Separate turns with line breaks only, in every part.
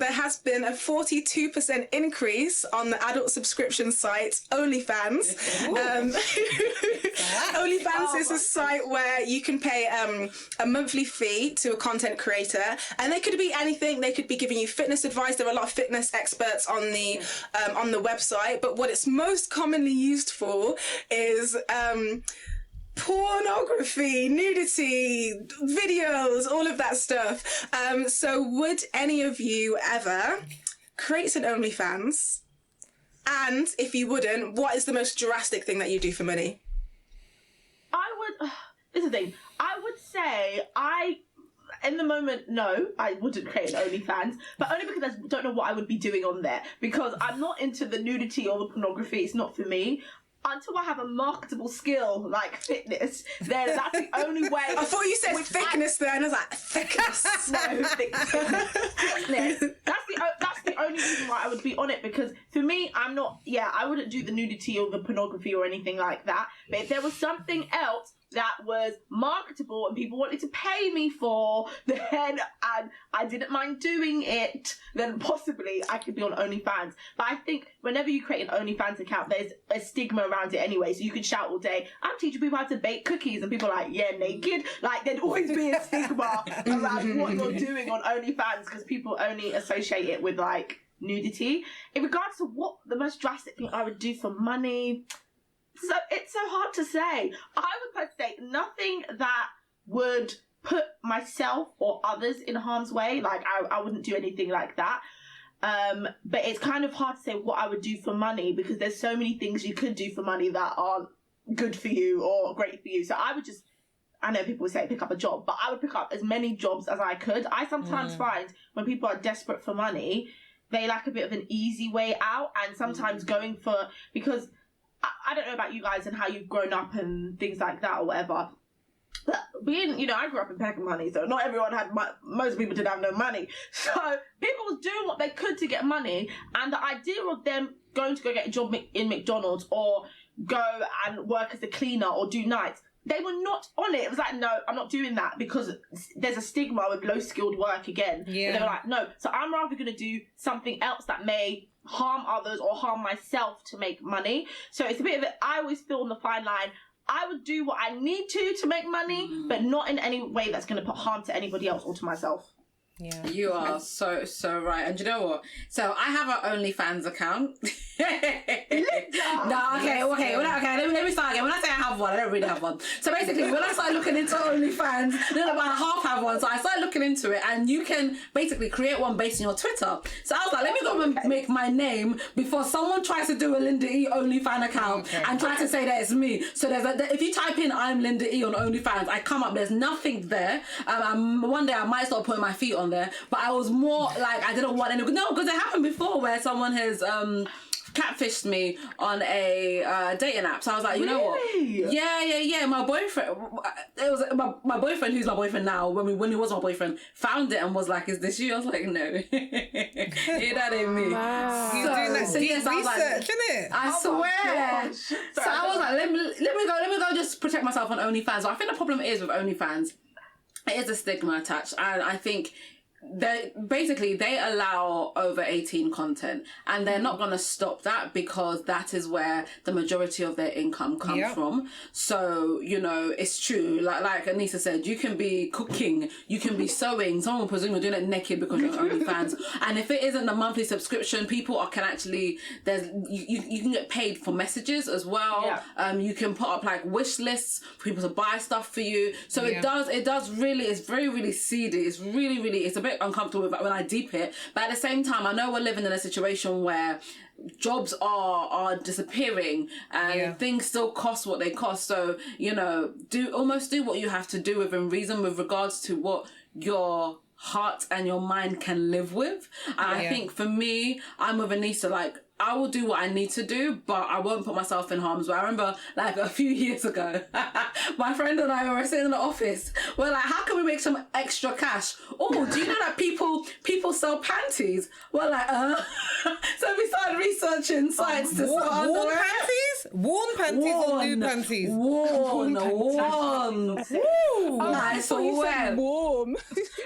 there has been a 42% increase on the adult subscription site OnlyFans. OnlyFans is a site where you can pay a monthly fee to a content creator, and they could be anything. They could be giving you fitness advice. There are a lot of fitness experts on the website, but what it's most commonly used for is pornography, nudity, videos, all of that stuff. So would any of you ever create an OnlyFans? And if you wouldn't, what is the most drastic thing that you do for money?
This is the thing. I would say in the moment, no, I wouldn't create an OnlyFans, but only because I don't know what I would be doing on there, because I'm not into the nudity or the pornography. It's not for me. Until I have a marketable skill like fitness, then that's the only way. I
thought you said thickness there, and I was like, thickness.
No, thickness. That's the only reason why I would be on it, because for me, I wouldn't do the nudity or the pornography or anything like that. But if there was something else that was marketable and people wanted to pay me for, and I didn't mind doing it, then possibly I could be on OnlyFans. But I think whenever you create an OnlyFans account, there's a stigma around it anyway. So you can shout all day, I'm teaching people how to bake cookies, and people are like, yeah, naked. Like, there'd always be a stigma around what you're doing on OnlyFans, because people only associate it with like nudity. In regards to what the most drastic thing I would do for money, so it's so hard to say. I would say nothing that would put myself or others in harm's way. Like, I wouldn't do anything like that. But it's kind of hard to say what I would do for money, because there's so many things you could do for money that aren't good for you or great for you. So I would just, I know people would say pick up a job, but I would pick up as many jobs as I could. I sometimes find when people are desperate for money, they like a bit of an easy way out, and sometimes going for, because I don't know about you guys and how you've grown up and things like that or whatever, but being, I grew up in packing money, so not everyone had most people didn't have no money. So people was doing what they could to get money, and the idea of them going to go get a job in McDonald's or go and work as a cleaner or do nights, they were not on it. It was like, no, I'm not doing that, because there's a stigma with low skilled work again. Yeah. They were like, no. So I'm rather going to do something else that may harm others or harm myself to make money. So it's a bit of it. I always feel on the fine line. I would do what I need to make money, but not in any way that's going to put harm to anybody else or to myself.
Yeah, you are so right. And you know what? So I have an OnlyFans account. No, okay. Let me start again. When I say I have one, I don't really have one. So basically, when I started looking into OnlyFans, then about half have one. So I started looking into it, and you can basically create one based on your Twitter. So I was like, let me go and make my name before someone tries to do a Linda E OnlyFans account and try to say that it's me. So if you type in I'm Linda E on OnlyFans, I come up. There's nothing there. One day I might start putting my feet on there, but I was more like, I didn't want any. No, because it happened before where someone has catfished me on a dating app. So I was like, you know what? Yeah. My boyfriend, it was my boyfriend, who's my boyfriend now, when he was my boyfriend, found it and was like, is this you? I was like, no. That ain't me.
Wow. You're doing that deep research, innit?
I swear. So I was like, let me go just protect myself on OnlyFans. So I think the problem is with OnlyFans, it is a stigma attached, and I think they allow over 18 content, and they're not going to stop that, because that is where the majority of their income comes from. So it's true, like Anissa said, you can be cooking, you can be sewing, someone will presume you're doing it naked because you're OnlyFans. And if it isn't a monthly subscription, people can actually, you can get paid for messages as well. You can put up like wish lists for people to buy stuff for you. So it does really, it's very, really seedy. It's really, it's a bit uncomfortable when I deep it, but at the same time I know we're living in a situation where jobs are disappearing and things still cost what they cost. So do what you have to do within reason with regards to what your heart and your mind can live with. And I think for me, I'm with Anissa, like I will do what I need to do, but I won't put myself in harm's way. I remember like a few years ago, my friend and I were sitting in the office. We're like, how can we make some extra cash? Oh, do you know that people sell panties? We're like, So we started researching sites to sell
warm panties? Worn panties or new panties?
Worn.
Oh,
Nice.
so you said warm.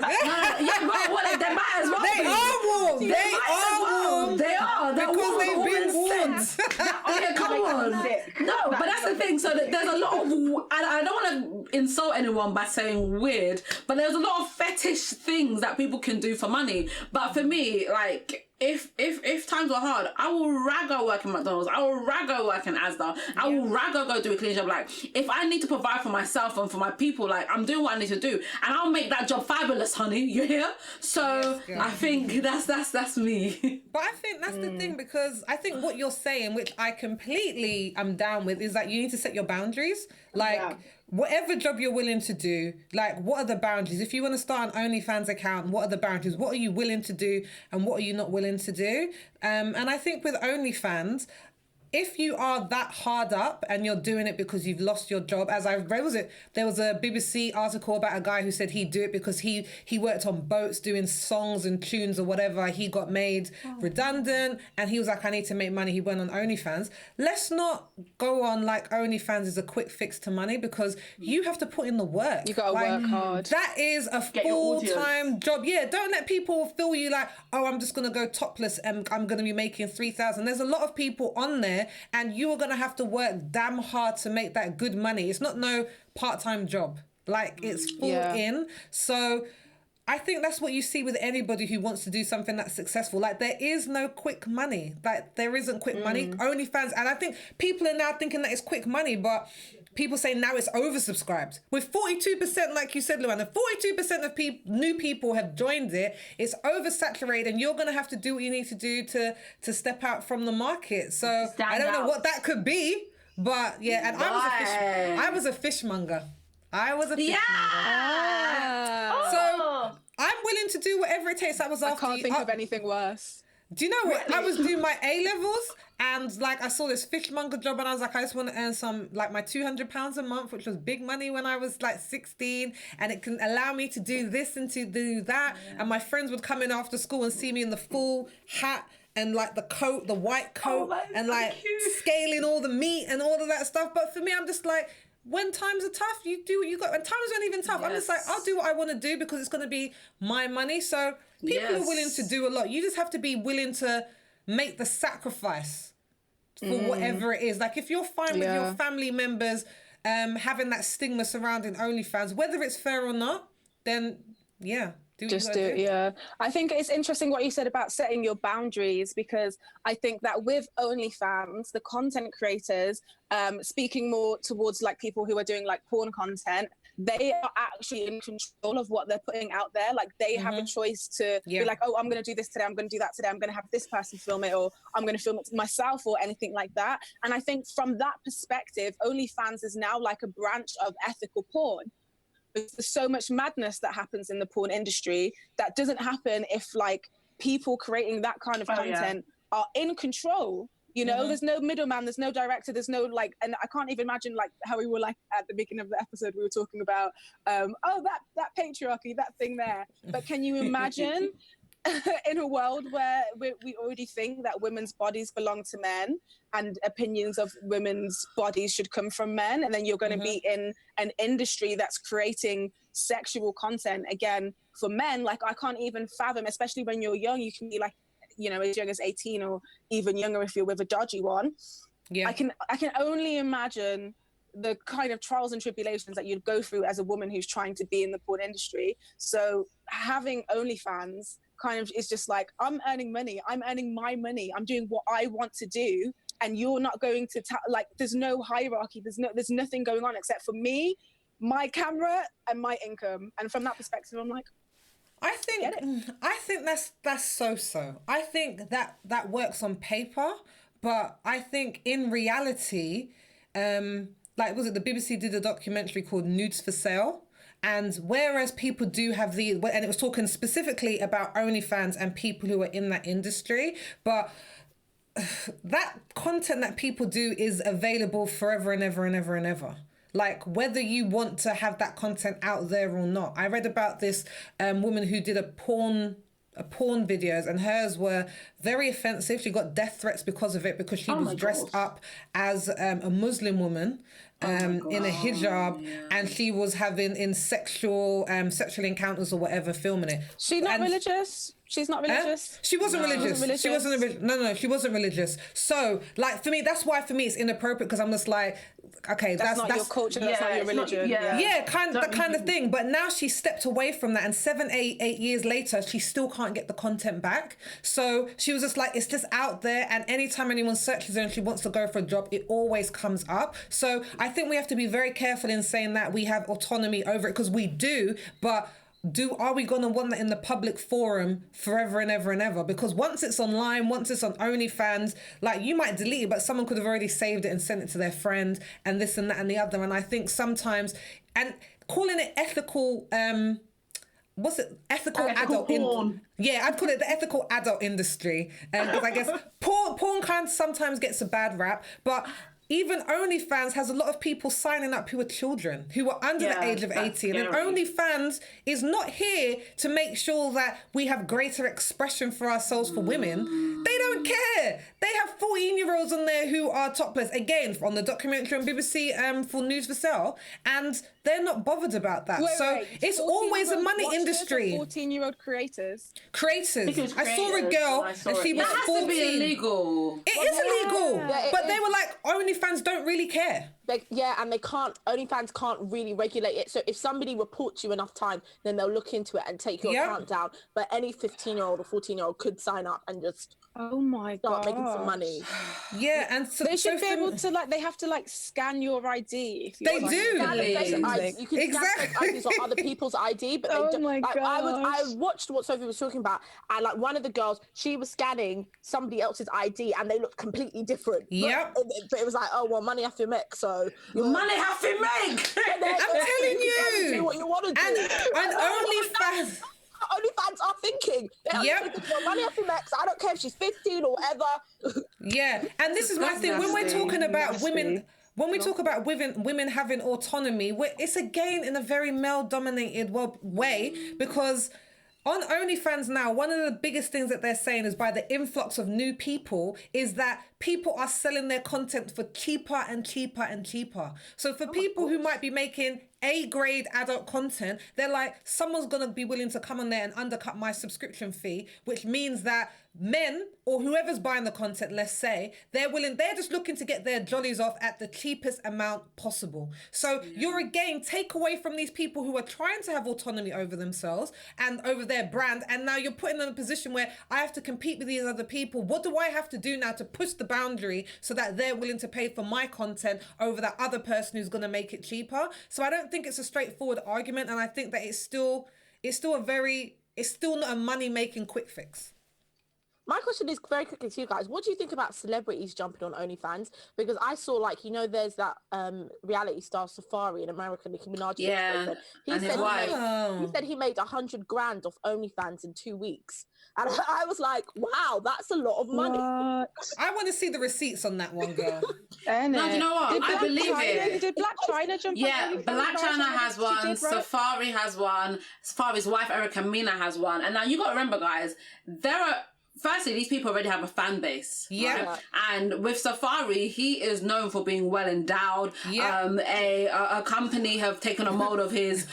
Yeah, but they might as well
They
be.
are warm. They are warm.
They are. They're
Because
warm,
they've been warned.
Yeah, come on. No, but that's the thing. So there's a lot of, I don't want to insult anyone by saying weird, but there's a lot of fetish things that people can do for money. But for me, like, if times are hard, I will rather work in McDonald's. I will rather work in Asda. I will rather go do a clean job. Like, if I need to provide for myself and for my people, like, I'm doing what I need to do, and I'll make that job fabulous, honey. You hear? So I think that's me.
But I think that's the thing, because I think what you're saying, which I completely am down with, is that you need to set your boundaries. Like, whatever job you're willing to do, like, what are the boundaries? If you want to start an OnlyFans account, what are the boundaries? What are you willing to do and what are you not willing to do? And I think with OnlyFans, if you are that hard up and you're doing it because you've lost your job, as I read, there was a BBC article about a guy who said he'd do it because he worked on boats doing songs and tunes or whatever. He got made redundant and he was like, I need to make money. He went on OnlyFans. Let's not go on like OnlyFans is a quick fix to money, because you have to put in the work.
You gotta work hard.
That is a full-time job. Yeah, don't let people feel you like, oh, I'm just going to go topless and I'm going to be making 3,000. There's a lot of people on there and you are going to have to work damn hard to make that good money. It's not no part-time job. Like, it's full in. So I think that's what you see with anybody who wants to do something that's successful. Like, there is no quick money. Like, there isn't quick money. OnlyFans, and I think people are now thinking that it's quick money, but people say now it's oversubscribed. With 42%, like you said, Luanda, 42% of new people have joined it. It's oversaturated, and you're going to have to do what you need to do to step out from the market. So I don't know what that could be, but yeah. And I was a fishmonger. So I'm willing to do whatever it takes. That was after
I can't think of anything worse.
Do you know what? I was doing my A-levels and like I saw this fishmonger job and I was like, I just want to earn some, like my £200 a month, which was big money when I was like 16, and it can allow me to do this and to do that. And my friends would come in after school and see me in the full hat and like the coat, the white coat, and like scaling all the meat and all of that stuff. But for me, I'm just like, when times are tough, you do what you got. When times aren't even tough, I'm just like, I'll do what I want to do because it's going to be my money. So people are willing to do a lot. You just have to be willing to make the sacrifice for whatever it is. Like, if you're fine with your family members having that stigma surrounding OnlyFans, whether it's fair or not, then just do it.
Yeah, I think it's interesting what you said about setting your boundaries, because I think that with OnlyFans, the content creators, speaking more towards like people who are doing like porn content, they are actually in control of what they're putting out there. Like, they have a choice to be like, oh, I'm going to do this today, I'm going to do that today, I'm going to have this person film it, or I'm going to film it myself, or anything like that. And I think from that perspective, OnlyFans is now like a branch of ethical porn. There's so much madness that happens in the porn industry that doesn't happen if like people creating that kind of content are in control. You know, there's no middleman, there's no director, there's no like, and I can't even imagine like how we were like at the beginning of the episode, we were talking about, that patriarchy, that thing there. But can you imagine in a world where we already think that women's bodies belong to men and opinions of women's bodies should come from men, and then you're going to be in an industry that's creating sexual content again for men? Like, I can't even fathom, especially when you're young, you can be like, you know, as young as 18 or even younger if you're with a dodgy one. I can only imagine the kind of trials and tribulations that you'd go through as a woman who's trying to be in the porn industry. So having OnlyFans kind of is just like, I'm earning money, I'm earning my money, I'm doing what I want to do, and you're not going to like, there's no hierarchy, there's nothing going on except for me, my camera, and my income. And from that perspective, I'm like,
I think that's so. I think that works on paper, but I think in reality, like, was it the BBC did a documentary called Nudes for Sale? And whereas people do have and it was talking specifically about OnlyFans and people who are in that industry, but that content that people do is available forever and ever and ever and ever. Like, whether you want to have that content out there or not. I read about this woman who did a porn porn videos, and hers were very offensive. She got death threats because of it, because she was dressed up as a Muslim woman in a hijab, and she was having in sexual encounters or whatever, filming it.
She's not religious. She's not religious.
She wasn't religious. She wasn't. No, she wasn't religious. So, like, for me, that's why for me it's inappropriate, because I'm just like, okay, that's
not your culture. That's not your religion.
That kind of thing. But now she stepped away from that, and 8 years later, she still can't get the content back. So she was just like, it's just out there, and anytime anyone searches her and she wants to go for a job, it always comes up. So I think we have to be very careful in saying that we have autonomy over it, because we do, but are we going to want that in the public forum forever and ever and ever? Because once it's online, once it's on OnlyFans, like, you might delete it, but someone could have already saved it and sent it to their friend and this and that and the other. And I think sometimes, and calling it ethical, ethical adult
porn.
I'd call it the ethical adult industry, because I guess porn kind of sometimes gets a bad rap, but even OnlyFans has a lot of people signing up who are children, who are under the age of 18. And OnlyFans is not here to make sure that we have greater expression for ourselves for women. They don't care. They have 14-year-olds on there who are topless, again, on the documentary on BBC for News for Sale, and they're not bothered about that. It's always a money industry.
14-year-old creators.
I saw a girl and she was 14.
That has to be illegal.
It is illegal. But they were like, OnlyFans don't really care.
And OnlyFans can't really regulate it. So if somebody reports you enough time, then they'll look into it and take your account down. But any 15-year-old or 14-year-old could sign up and just start making some money.
Yeah, and so
they should be able to, they have to scan your ID. If
they do.
You can scan IDs or other people's ID, but they don't.
My God.
I watched what Sophie was talking about, and like one of the girls, she was scanning somebody else's ID, and they looked completely different.
Yep.
But it was like, oh well, money have to make. So
money have to make.
I'm telling you.
Do what you want to do.
And OnlyFans.
OnlyFans are thinking. They're thinking, well, money have to make. So I don't care if she's 15 or whatever.
Yeah, and this is my thing. When we're talking about women. When we talk about women having autonomy, it's again in a very male-dominated way, because on OnlyFans now, one of the biggest things that they're saying is by the influx of new people is that people are selling their content for cheaper and cheaper and cheaper. So for people who might be making A-grade adult content, they're like, someone's going to be willing to come on there and undercut my subscription fee, which means that men or whoever's buying the content, let's say, they're just looking to get their jollies off at the cheapest amount possible. So you're again, take away from these people who are trying to have autonomy over themselves and over their brand. And now you're putting them in a position where I have to compete with these other people. What do I have to do now to push the boundary so that they're willing to pay for my content over that other person who's going to make it cheaper? So I don't think it's a straightforward argument. And I think that it's still not a money-making quick fix.
My question is very quickly to you guys. What do you think about celebrities jumping on OnlyFans? Because I saw, there's that reality star Safari in America, Nicki Minaj.
Yeah,
he said he made $100,000 off OnlyFans in 2 weeks. And I was like, wow, that's a lot of money.
What?
I want to see the receipts on that one, girl.
No, you know what? I believe it.
Did Black China jump on?
Yeah, Black China has one, Safari has one, Safari's wife Erica Mena has one. And now you got to remember, guys, firstly, these people already have a fan base.
Yeah.
Right? And with Safari, he is known for being well endowed.
Yeah.
A company have taken a mold of his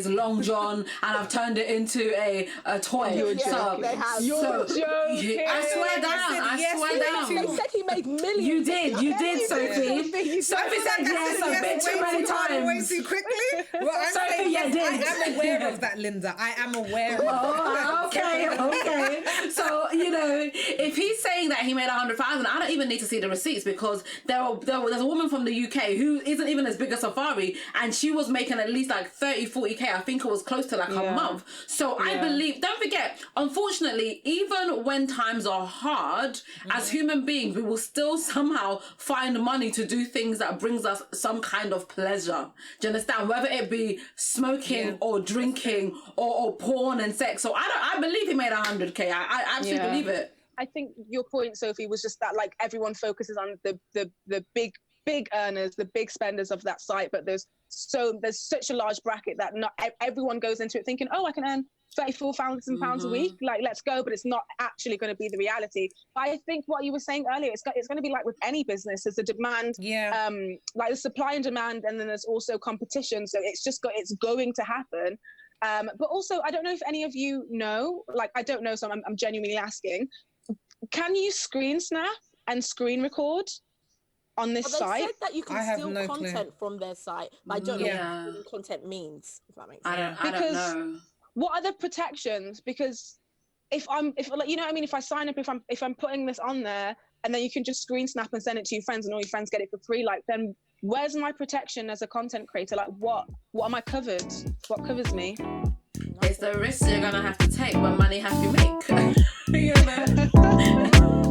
long john and have turned it into a toy.
You're joking.
I swear down.
They said he made millions.
You did, Sophie. Sophie said yes a bit too many times.
Way too quickly. Well, I'm saying yes, I am aware of that, Linda. I am aware of that.
Okay. So, if he's saying that he made 100,000, I don't even need to see the receipts, because there's a woman from the UK who isn't even as big as Safari, and she was making at least 30, 40K. I think it was close to a month. So I believe, don't forget, unfortunately, even when times are hard, as human beings, we will still somehow find money to do things that brings us some kind of pleasure. Do you understand? Whether it be smoking or drinking or porn and sex. So I believe he made 100K. I absolutely believe it.
I think your point, Sophie, was just that everyone focuses on the big earners, the big spenders of that site, but there's such a large bracket that not everyone goes into it thinking, oh, I can earn £34,000 a week. Like, let's go, but it's not actually going to be the reality. But I think what you were saying earlier, it's going to be like with any business. There's a demand, like the supply and demand, and then there's also competition. So it's going to happen. But also, I don't know if any of you know, like, I don't know, so I'm genuinely asking, can you screen snap and screen record on this site?
They said that you can steal content from their site, but I don't know what content means, if that makes sense.
I don't know.
What are the protections? Because if you know what I mean, if I sign up, if I'm putting this on there, and then you can just screen snap and send it to your friends, and all your friends get it for free, like, then where's my protection as a content creator? Like, what am I covered? What covers me?
It's the risk you're gonna have to take when money has to make. You know?